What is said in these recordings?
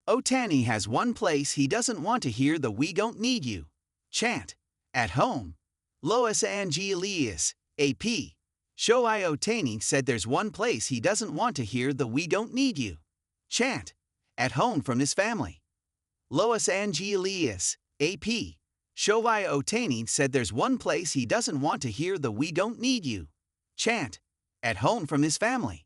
Ohtani has one place he doesn't want to hear the "we don't need you" chant. At home. Los Angeles, AP. Shohei Ohtani said there's one place he doesn't want to hear the "we don't need you" chant. At home from his family. Los Angeles, AP. Shohei Ohtani said there's one place he doesn't want to hear the "we don't need you" chant. At home from his family.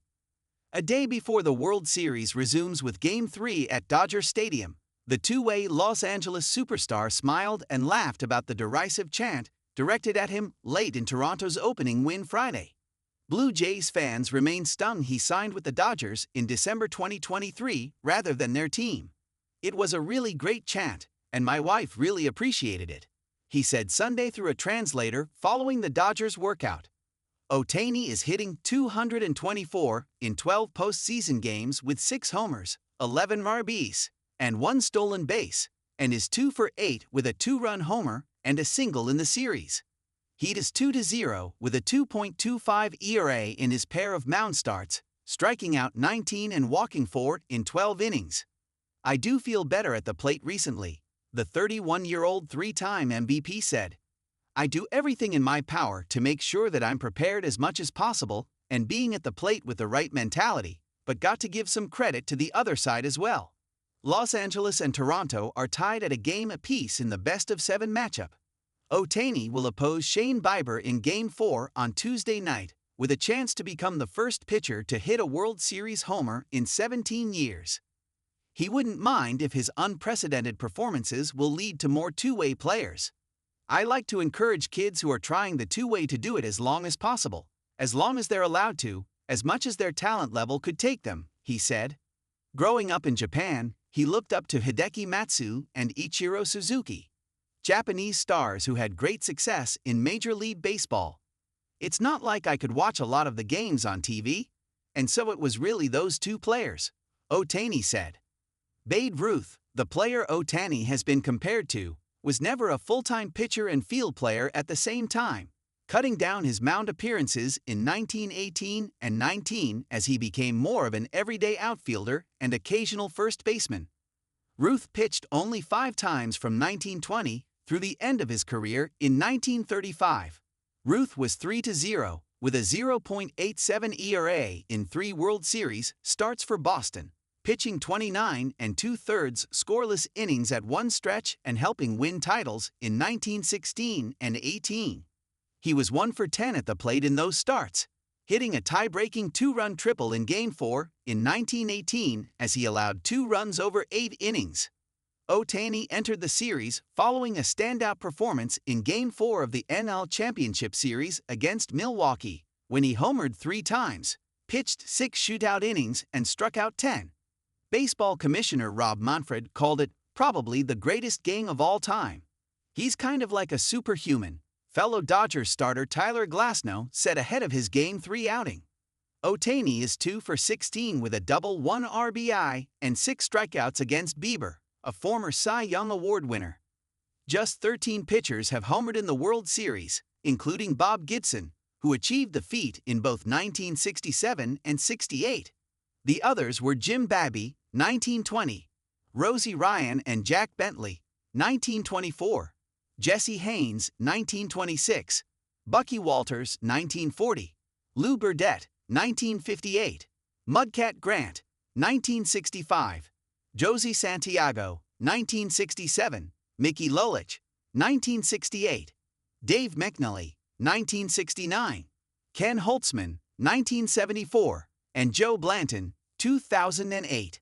A day before the World Series resumes with Game 3 at Dodger Stadium, the two-way Los Angeles superstar smiled and laughed about the derisive chant directed at him late in Toronto's opening win Friday. Blue Jays fans remain stunned he signed with the Dodgers in December 2023 rather than their team. "It was a really great chant, and my wife really appreciated it," he said Sunday through a translator following the Dodgers workout. Ohtani is hitting .224 in 12 postseason games with 6 homers, 11 RBIs, and 1 stolen base, and is 2 for 8 with a 2-run homer and a single in the series. He is 2-0 with a 2.25 ERA in his pair of mound starts, striking out 19 and walking 4 in 12 innings. "I do feel better at the plate recently," the 31-year-old three-time MVP said. "I do everything in my power to make sure that I'm prepared as much as possible and being at the plate with the right mentality, but got to give some credit to the other side as well." Los Angeles and Toronto are tied at a game apiece in the best-of-7 matchup. Ohtani will oppose Shane Bieber in Game 4 on Tuesday night, with a chance to become the first pitcher to hit a World Series homer in 17 years. He wouldn't mind if his unprecedented performances will lead to more two-way players. "I like to encourage kids who are trying the two-way to do it as long as possible, as long as they're allowed to, as much as their talent level could take them," he said. Growing up in Japan, he looked up to Hideki Matsue and Ichiro Suzuki, Japanese stars who had great success in Major League Baseball. "It's not like I could watch a lot of the games on TV, and so it was really those two players," Ohtani said. Babe Ruth, the player Ohtani has been compared to, was never a full-time pitcher and field player at the same time, cutting down his mound appearances in 1918 and 19 as he became more of an everyday outfielder and occasional first baseman. Ruth pitched only 5 times from 1920 through the end of his career in 1935. Ruth was 3-0 with a 0.87 ERA in 3 World Series starts for Boston, pitching 29 2/3 scoreless innings at one stretch and helping win titles in 1916 and 18. He was 1 for 10 at the plate in those starts, hitting a tie-breaking 2-run triple in Game 4 in 1918 as he allowed 2 runs over 8 innings. Ohtani entered the series following a standout performance in Game 4 of the NL Championship Series against Milwaukee, when he homered 3 times, pitched 6 shootout innings and struck out 10. Baseball Commissioner Rob Manfred called it probably the greatest game of all time. "He's kind of like a superhuman," fellow Dodgers starter Tyler Glasnow said ahead of his Game 3 outing. Ohtani is 2 for 16 with a double, 1 RBI, and 6 strikeouts against Bieber, a former Cy Young Award winner. Just 13 pitchers have homered in the World Series, including Bob Gibson, who achieved the feat in both 1967 and 68. The others were Jim Babby, 1920, Rosie Ryan and Jack Bentley, 1924, Jesse Haynes, 1926, Bucky Walters, 1940, Lou Burdett, 1958, Mudcat Grant, 1965, Josie Santiago, 1967, Mickey Lolich, 1968, Dave McNally, 1969, Ken Holtzman, 1974, and Joe Blanton, 2008.